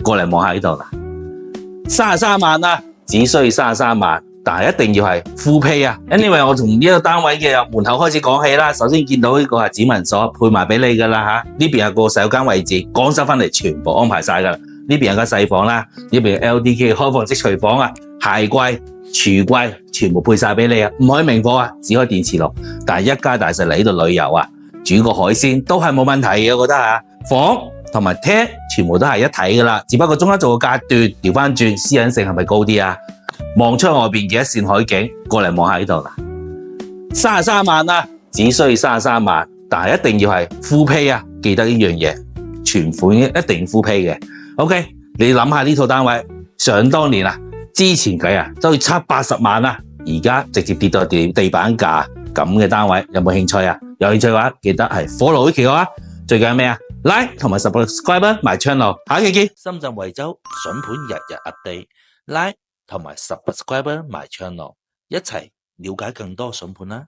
過嚟望下呢度啦，33萬啦，只需要33萬，但係一定要係 full pay 啊。Anyway，我從呢個單位嘅門口開始講起啦。首先見到呢個係指紋鎖配埋俾你噶啦吓，呢邊有個洗手間位置，趕收翻嚟全部安排晒噶啦。呢邊有個細房啦，呢邊有 LDK 開放式廚房啊，鞋櫃、櫥櫃全部配晒俾你啊，唔可以明火啊，只可以電磁爐。但係一家大細嚟呢度旅遊啊，煮個海鮮都係冇問題嘅，我覺得啊。房同埋廳全部都係一體噶啦，只不過中間做個隔斷，調翻轉私隱性係咪高啲啊？望出外邊嘅一線海景，過嚟望下呢度啦，33萬啦，只需要33萬，但係一定要係 full pay 啊！記得呢樣嘢，全款一定 full pay 嘅。OK， 你諗下呢套單位，想當年啊，之前計啊都要70-80萬啦，而家直接跌到地板價咁嘅單位，有冇興趣啊？有興趣嘅話，記得係 follow 呢期嘅話，最緊係咩啊？ Like 同埋 subscribe埋 channel， 下期見。深圳惠州筍盤日日 update， Like 同埋 subscribe埋 channel， 一齊了解更多筍盤啦。